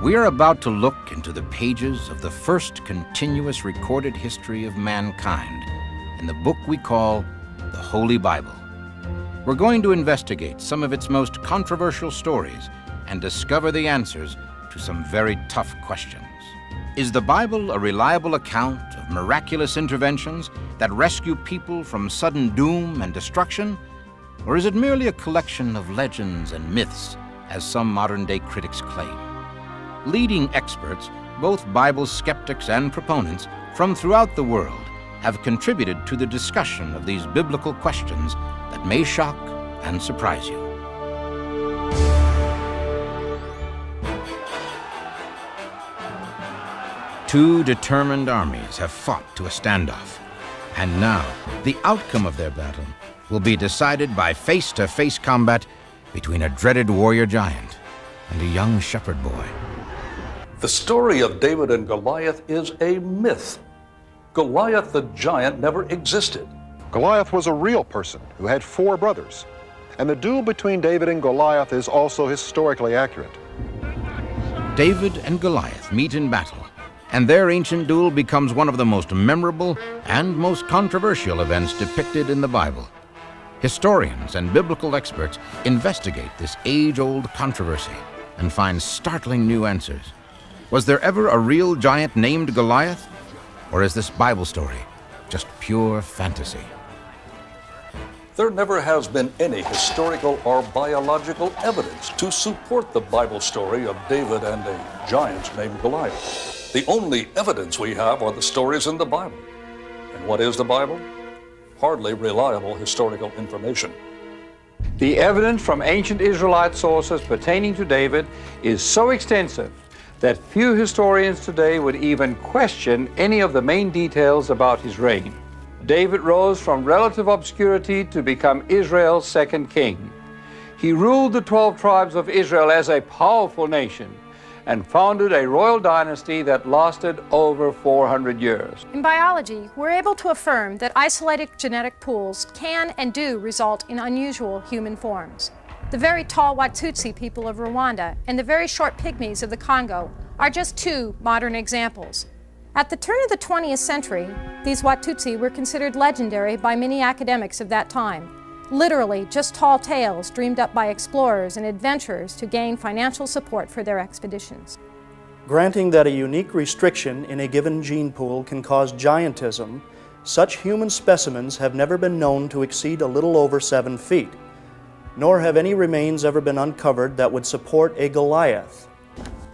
We are about to look into the pages of the first continuous recorded history of mankind in the book we call the Holy Bible. We're going to investigate some of its most controversial stories and discover the answers to some very tough questions. Is the Bible a reliable account of miraculous interventions that rescue people from sudden doom and destruction? Or is it merely a collection of legends and myths, as some modern-day critics claim? Leading experts, both Bible skeptics and proponents, from throughout the world have contributed to the discussion of these biblical questions that may shock and surprise you. Two determined armies have fought to a standoff, and now the outcome of their battle will be decided by face-to-face combat between a dreaded warrior giant and a young shepherd boy. The story of David and Goliath is a myth. Goliath the giant never existed. Goliath was a real person who had 4 brothers, and the duel between David and Goliath is also historically accurate. David and Goliath meet in battle, and their ancient duel becomes one of the most memorable and most controversial events depicted in the Bible. Historians and biblical experts investigate this age-old controversy and find startling new answers. Was there ever a real giant named Goliath? Or is this Bible story just pure fantasy? There never has been any historical or biological evidence to support the Bible story of David and a giant named Goliath. The only evidence we have are the stories in the Bible. And what is the Bible? Hardly reliable historical information. The evidence from ancient Israelite sources pertaining to David is so extensive that few historians today would even question any of the main details about his reign. David rose from relative obscurity to become Israel's second king. He ruled the 12 tribes of Israel as a powerful nation and founded a royal dynasty that lasted over 400 years. In biology, we're able to affirm that isolated genetic pools can and do result in unusual human forms. The very tall Watutsi people of Rwanda and the very short pygmies of the Congo are just 2 modern examples. At the turn of the 20th century, these Watutsi were considered legendary by many academics of that time. Literally, just tall tales dreamed up by explorers and adventurers to gain financial support for their expeditions. Granting that a unique restriction in a given gene pool can cause giantism, such human specimens have never been known to exceed a little over 7 feet, nor have any remains ever been uncovered that would support a Goliath.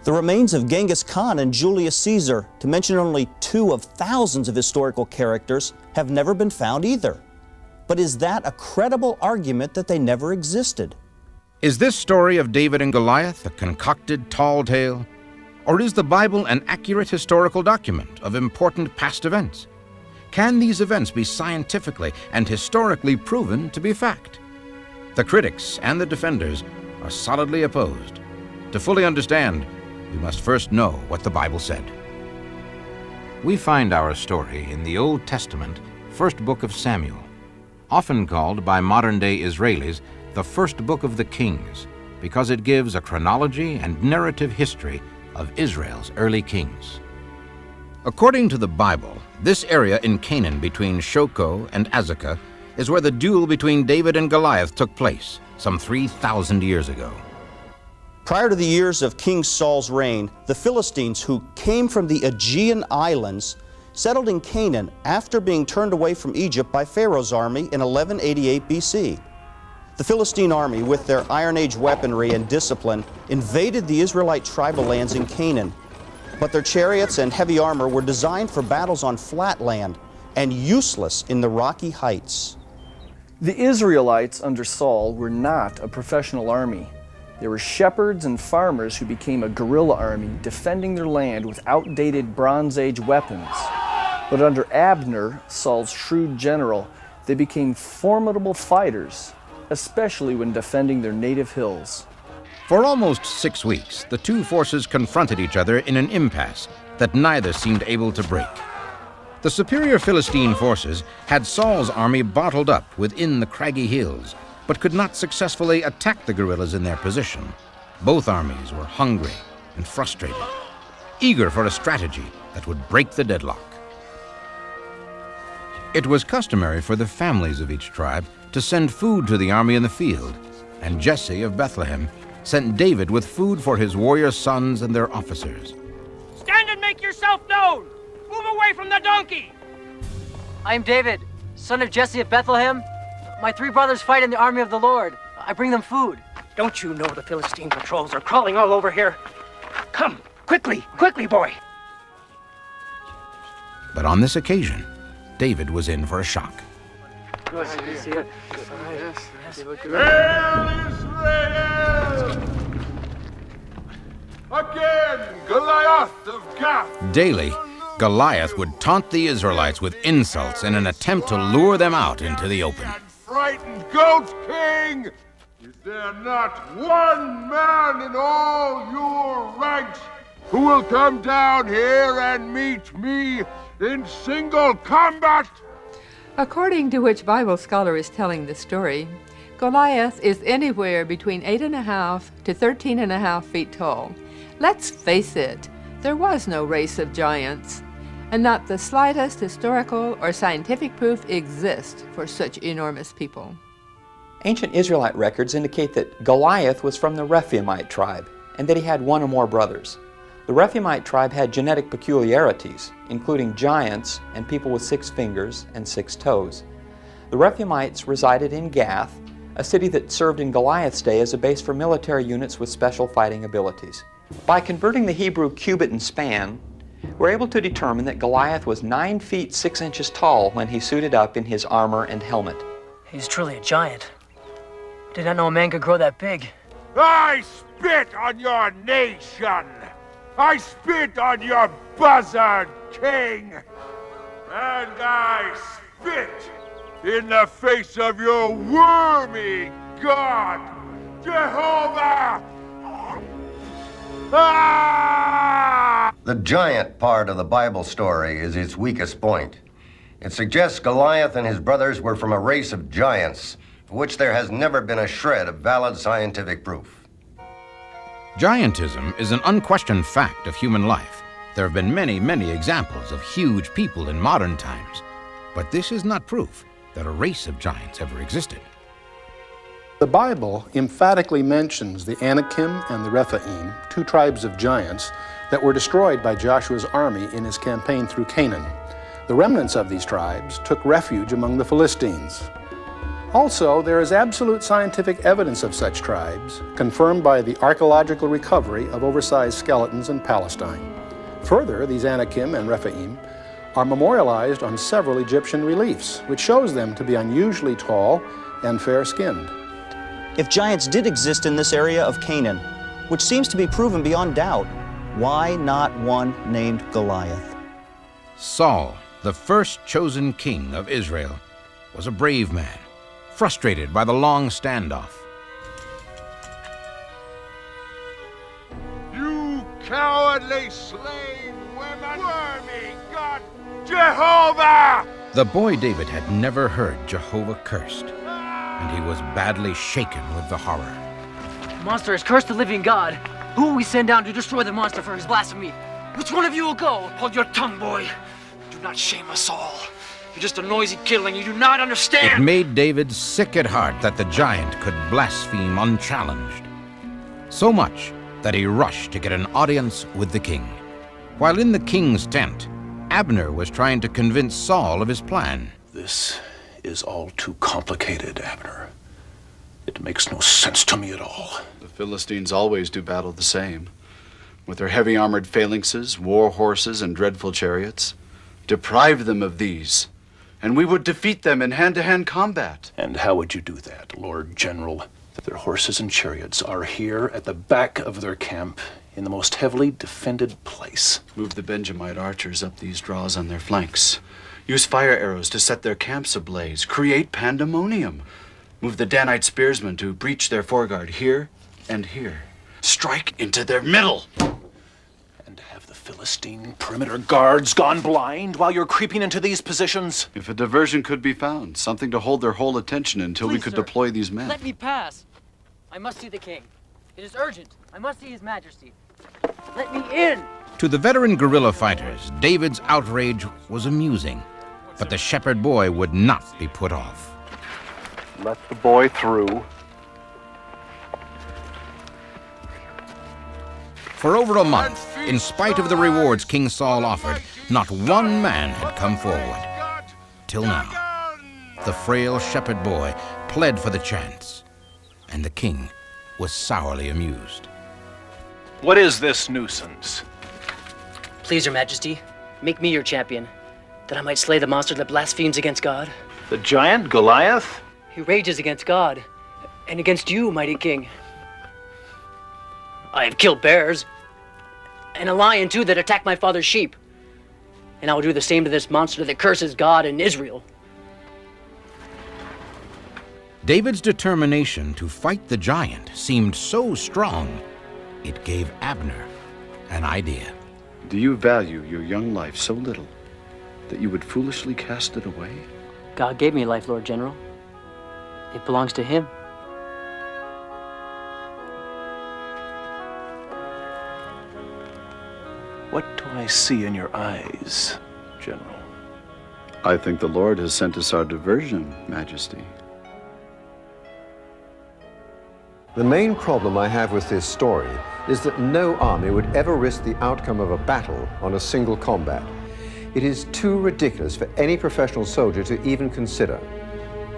The remains of Genghis Khan and Julius Caesar, to mention only 2 of thousands of historical characters, have never been found either. But is that a credible argument that they never existed? Is this story of David and Goliath a concocted tall tale? Or is the Bible an accurate historical document of important past events? Can these events be scientifically and historically proven to be fact? The critics and the defenders are solidly opposed. To fully understand, we must first know what the Bible said. We find our story in the Old Testament, first book of Samuel, often called by modern-day Israelis the first book of the Kings, because it gives a chronology and narrative history of Israel's early kings. According to the Bible, this area in Canaan between Shoko and Azekah is where the duel between David and Goliath took place some 3,000 years ago. Prior to the years of King Saul's reign, the Philistines, who came from the Aegean Islands, settled in Canaan after being turned away from Egypt by Pharaoh's army in 1188 BC. The Philistine army, with their Iron Age weaponry and discipline, invaded the Israelite tribal lands in Canaan, but their chariots and heavy armor were designed for battles on flat land and useless in the rocky heights. The Israelites under Saul were not a professional army. They were shepherds and farmers who became a guerrilla army defending their land with outdated Bronze Age weapons. But under Abner, Saul's shrewd general, they became formidable fighters, especially when defending their native hills. For almost 6 weeks, the two forces confronted each other in an impasse that neither seemed able to break. The superior Philistine forces had Saul's army bottled up within the craggy hills, but could not successfully attack the guerrillas in their position. Both armies were hungry, and frustrated, eager for a strategy that would break the deadlock. It was customary for the families of each tribe to send food to the army in the field, and Jesse of Bethlehem sent David with food for his warrior sons and their officers. Stand and make yourself known! Move away from the donkey! I am David, son of Jesse of Bethlehem. My 3 brothers fight in the army of the Lord. I bring them food. Don't you know the Philistine patrols are crawling all over here? Come, quickly, quickly, boy! But on this occasion, David was in for a shock. Hail Israel! Again, Goliath of Gath! Daily, Goliath would taunt the Israelites with insults in an attempt to lure them out into the open. Frightened goat king! Is there not one man in all your ranks who will come down here and meet me in single combat? According to which Bible scholar is telling the story, Goliath is anywhere between 8.5 to 13.5 feet tall. Let's face it, there was no race of giants, and not the slightest historical or scientific proof exists for such enormous people. Ancient Israelite records indicate that Goliath was from the Rephaimite tribe and that he had 1 or more brothers. The Rephaimite tribe had genetic peculiarities, including giants and people with 6 fingers and 6 toes. The Rephaimites resided in Gath, a city that served in Goliath's day as a base for military units with special fighting abilities. By converting the Hebrew cubit and span, we're able to determine that Goliath was 9 feet 6 inches tall when he suited up in his armor and helmet. He's truly a giant. Did not know a man could grow that big. I spit on your nation! I spit on your buzzard king! And I spit in the face of your wormy God, Jehovah! Ah! The giant part of the Bible story is its weakest point. It suggests Goliath and his brothers were from a race of giants, for which there has never been a shred of valid scientific proof. Giantism is an unquestioned fact of human life. There have been many, many examples of huge people in modern times, but this is not proof that a race of giants ever existed. The Bible emphatically mentions the Anakim and the Rephaim, 2 tribes of giants that were destroyed by Joshua's army in his campaign through Canaan. The remnants of these tribes took refuge among the Philistines. Also, there is absolute scientific evidence of such tribes, confirmed by the archaeological recovery of oversized skeletons in Palestine. Further, these Anakim and Rephaim are memorialized on several Egyptian reliefs, which shows them to be unusually tall and fair-skinned. If giants did exist in this area of Canaan, which seems to be proven beyond doubt, why not one named Goliath? Saul, the first chosen king of Israel, was a brave man, frustrated by the long standoff. You cowardly slave women! Wormy God, Jehovah! The boy David had never heard Jehovah cursed, and he was badly shaken with the horror. The monster has cursed the living God. Who will we send down to destroy the monster for his blasphemy? Which one of you will go? Hold your tongue, boy. Do not shame us all. You're just a noisy kid and you do not understand. It made David sick at heart that the giant could blaspheme unchallenged. So much that he rushed to get an audience with the king. While in the king's tent, Abner was trying to convince Saul of his plan. This is all too complicated, Abner. It makes no sense to me at all. The Philistines always do battle the same, with their heavy armored phalanxes, war horses, and dreadful chariots. Deprive them of these, and we would defeat them in hand-to-hand combat. And how would you do that, Lord General? Their horses and chariots are here at the back of their camp in the most heavily defended place. Move the Benjamite archers up these draws on their flanks. Use fire arrows to set their camps ablaze. Create pandemonium. Move the Danite spearsmen to breach their foreguard here and here. Strike into their middle. And have the Philistine perimeter guards gone blind while you're creeping into these positions? If a diversion could be found, something to hold their whole attention until we could deploy these men. Let me pass. I must see the king. It is urgent. I must see his majesty. Let me in! To the veteran guerrilla fighters, David's outrage was amusing, but the shepherd boy would not be put off. Let the boy through. For over a month, in spite of the rewards King Saul offered, not one man had come forward. Till now, the frail shepherd boy pled for the chance, and the king was sourly amused. What is this nuisance? Please, Your Majesty, make me your champion, that I might slay the monster that blasphemes against God. The giant Goliath? He rages against God, and against you, mighty king. I have killed bears, and a lion too that attacked my father's sheep. And I will do the same to this monster that curses God and Israel. David's determination to fight the giant seemed so strong, it gave Abner an idea. Do you value your young life so little that you would foolishly cast it away? God gave me life, Lord General. It belongs to him. What do I see in your eyes, General? I think the Lord has sent us our diversion, Majesty. The main problem I have with this story is that no army would ever risk the outcome of a battle on a single combat. It is too ridiculous for any professional soldier to even consider.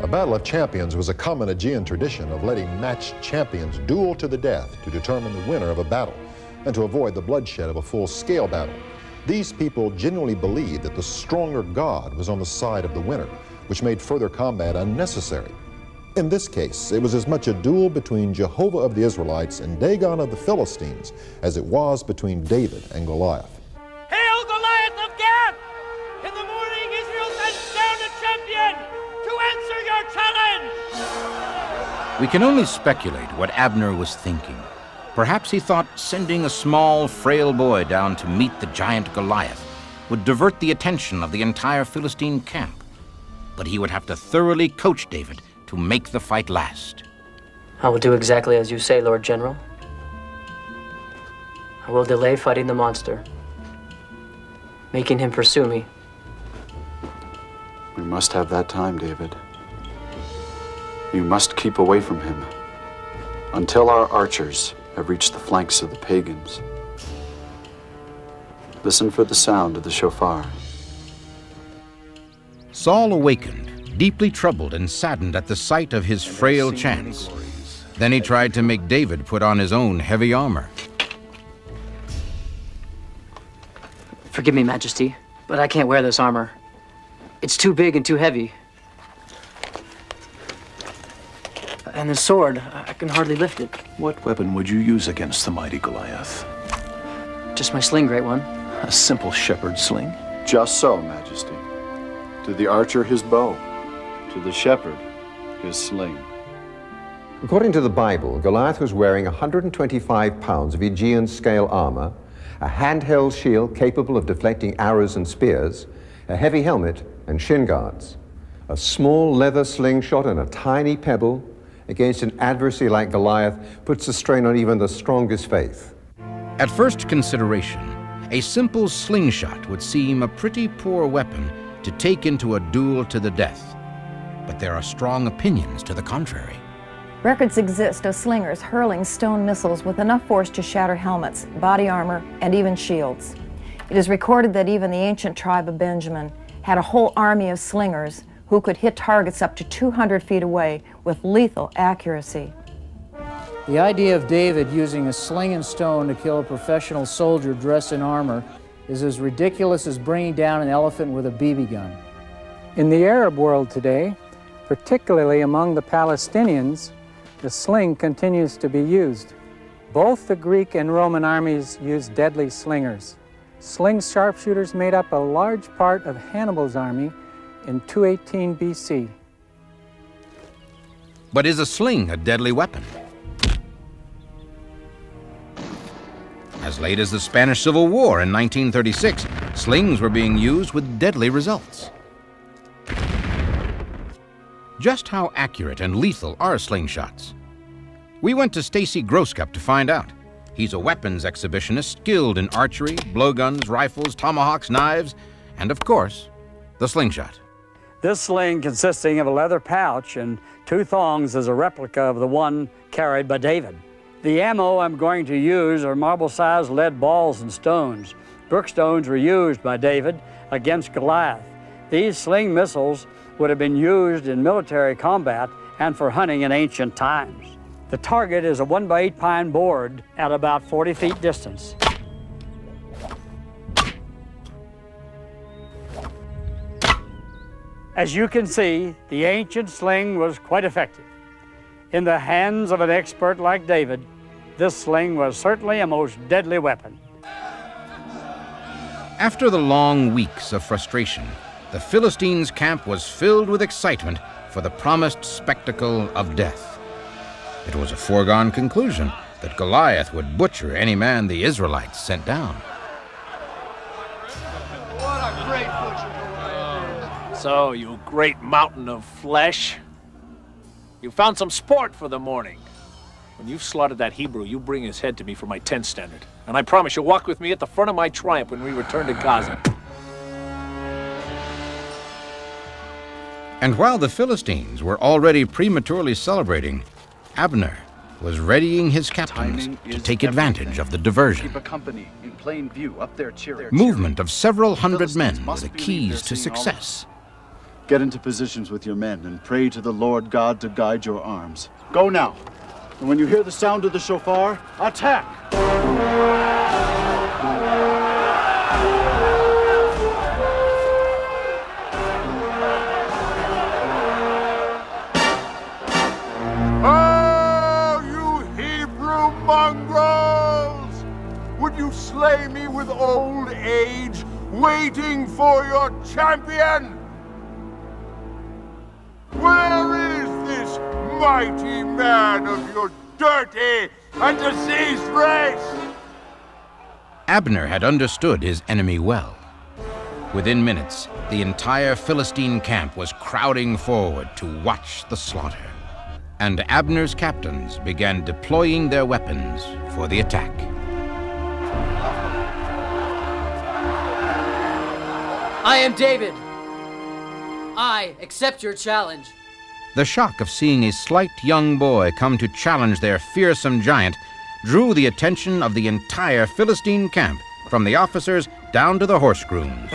A battle of champions was a common Aegean tradition of letting matched champions duel to the death to determine the winner of a battle and to avoid the bloodshed of a full-scale battle. These people genuinely believed that the stronger god was on the side of the winner, which made further combat unnecessary. In this case, it was as much a duel between Jehovah of the Israelites and Dagon of the Philistines as it was between David and Goliath. Hail, Goliath of Gath! In the morning, Israel sends down a champion to answer your challenge! We can only speculate what Abner was thinking. Perhaps he thought sending a small, frail boy down to meet the giant Goliath would divert the attention of the entire Philistine camp. But he would have to thoroughly coach David to make the fight last. I will do exactly as you say, Lord General. I will delay fighting the monster, making him pursue me. We must have that time, David. You must keep away from him until our archers have reached the flanks of the pagans. Listen for the sound of the shofar. Saul awakened, deeply troubled and saddened at the sight of his frail chance. Then he tried to make David put on his own heavy armor. Forgive me, Majesty, but I can't wear this armor. It's too big and too heavy. And the sword, I can hardly lift it. What weapon would you use against the mighty Goliath? Just my sling, Great One. A simple shepherd sling? Just so, Majesty. To the archer his bow, to the shepherd his sling. According to the Bible, Goliath was wearing 125 pounds of Aegean scale armor, a handheld shield capable of deflecting arrows and spears, a heavy helmet, and shin guards. A small leather slingshot and a tiny pebble against an adversary like Goliath puts a strain on even the strongest faith. At first consideration, a simple slingshot would seem a pretty poor weapon to take into a duel to the death. But there are strong opinions to the contrary. Records exist of slingers hurling stone missiles with enough force to shatter helmets, body armor, and even shields. It is recorded that even the ancient tribe of Benjamin had a whole army of slingers who could hit targets up to 200 feet away with lethal accuracy. The idea of David using a sling and stone to kill a professional soldier dressed in armor is as ridiculous as bringing down an elephant with a BB gun. In the Arab world today, particularly among the Palestinians, the sling continues to be used. Both the Greek and Roman armies used deadly slingers. Sling sharpshooters made up a large part of Hannibal's army in 218 BC. But is a sling a deadly weapon? As late as the Spanish Civil War in 1936, slings were being used with deadly results. Just how accurate and lethal are slingshots? We went to Stacy Groscup to find out. He's a weapons exhibitionist skilled in archery, blowguns, rifles, tomahawks, knives, and of course, the slingshot. This sling consisting of a leather pouch and 2 thongs is a replica of the one carried by David. The ammo I'm going to use are marble-sized lead balls and stones. Brookstones were used by David against Goliath. These sling missiles would have been used in military combat and for hunting in ancient times. The target is a 1x8 pine board at about 40 feet distance. As you can see, the ancient sling was quite effective. In the hands of an expert like David, this sling was certainly a most deadly weapon. After the long weeks of frustration, the Philistines' camp was filled with excitement for the promised spectacle of death. It was a foregone conclusion that Goliath would butcher any man the Israelites sent down. What a great butcher Goliath is. So, you great mountain of flesh, you found some sport for the morning. When you've slaughtered that Hebrew, you bring his head to me for my tent standard. And I promise you'll walk with me at the front of my triumph when we return to Gaza. And while the Philistines were already prematurely celebrating, Abner was readying his captains to take advantage of the diversion. Keep a company in plain view up there cheering. Movement of several hundred men were the keys to success. Get into positions with your men and pray to the Lord God to guide your arms. Go now. And when you hear the sound of the shofar, attack! Oh, you Hebrew mongrels! Would you slay me with old age, waiting for your champion? Where is this mighty man of your dirty and diseased race? Abner had understood his enemy well. Within minutes, the entire Philistine camp was crowding forward to watch the slaughter. And Abner's captains began deploying their weapons for the attack. I am David. I accept your challenge. The shock of seeing a slight young boy come to challenge their fearsome giant drew the attention of the entire Philistine camp, from the officers down to the horse grooms.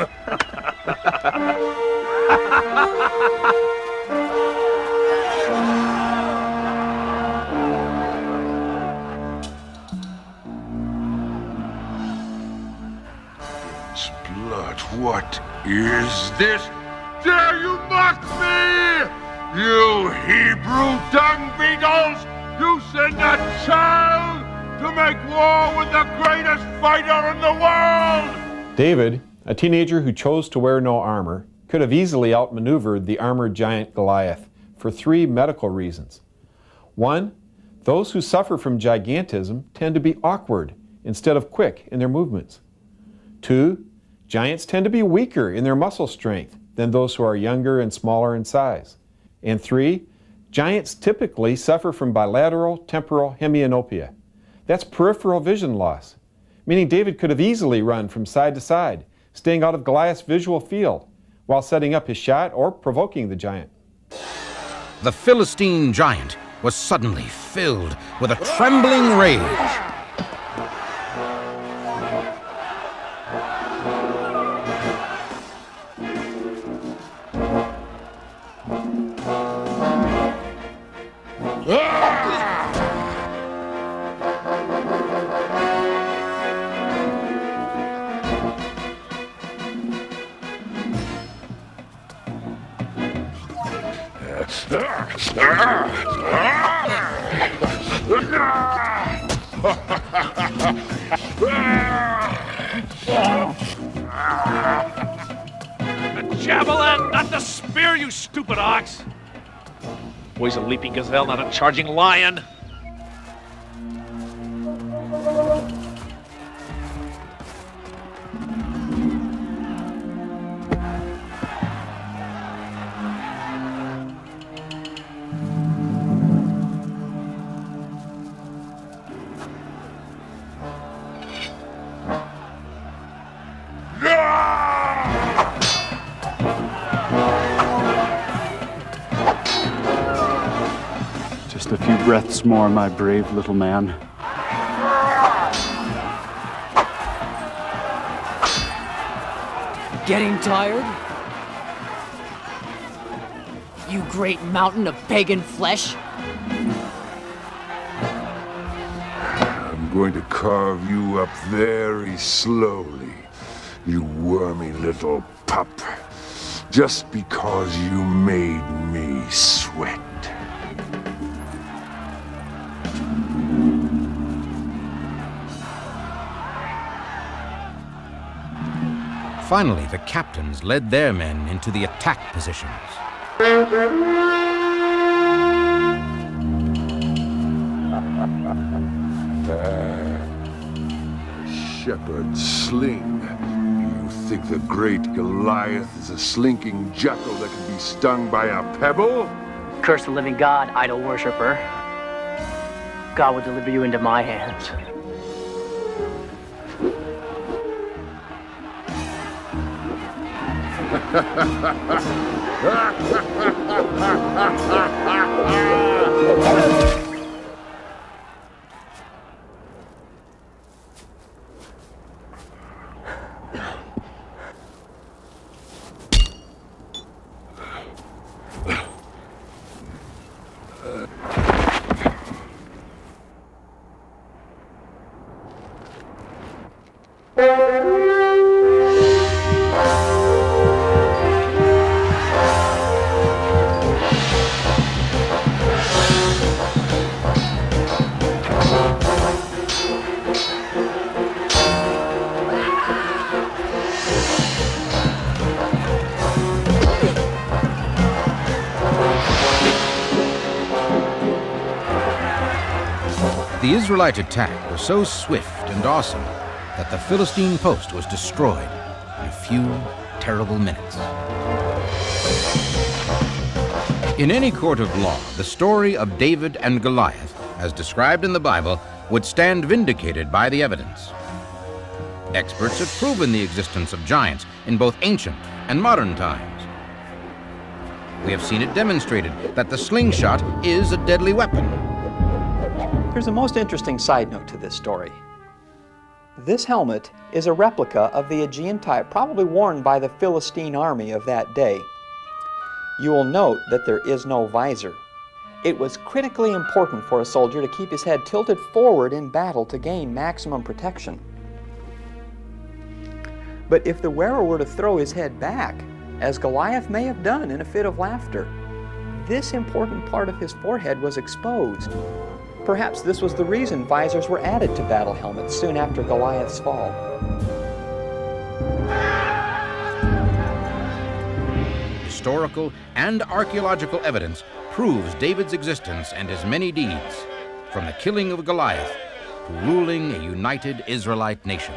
Blood, what is this? Dare you mock me? You Hebrew dung beetles! You send a child to make war with the greatest fighter in the world! David, a teenager who chose to wear no armor, could have easily outmaneuvered the armored giant Goliath for 3 medical reasons. 1, those who suffer from gigantism tend to be awkward instead of quick in their movements. 2, giants tend to be weaker in their muscle strength than those who are younger and smaller in size. And 3, giants typically suffer from bilateral temporal hemianopia. That's peripheral vision loss, meaning David could have easily run from side to side, staying out of Goliath's visual field while setting up his shot or provoking the giant. The Philistine giant was suddenly filled with a trembling rage. The javelin, not the spear, you stupid ox! Boy's a leaping gazelle, not a charging lion. breaths more, my brave little man. Getting tired? You great mountain of pagan flesh? I'm going to carve you up very slowly, you wormy little pup, just because you made me sweat. Finally, the captains led their men into the attack positions. Shepherd's sling. You think the great Goliath is a slinking jackal that can be stung by a pebble? Curse the living God, idol worshiper. God will deliver you into my hands. The Israelite attack was so swift and awesome that the Philistine post was destroyed in a few terrible minutes. In any court of law, the story of David and Goliath, as described in the Bible, would stand vindicated by the evidence. Experts have proven the existence of giants in both ancient and modern times. We have seen it demonstrated that the slingshot is a deadly weapon. There's a most interesting side note to this story. This helmet is a replica of the Aegean type, probably worn by the Philistine army of that day. You will note that there is no visor. It was critically important for a soldier to keep his head tilted forward in battle to gain maximum protection. But if the wearer were to throw his head back, as Goliath may have done in a fit of laughter, this important part of his forehead was exposed. Perhaps this was the reason visors were added to battle helmets soon after Goliath's fall. Historical and archaeological evidence proves David's existence and his many deeds, from the killing of Goliath to ruling a united Israelite nation.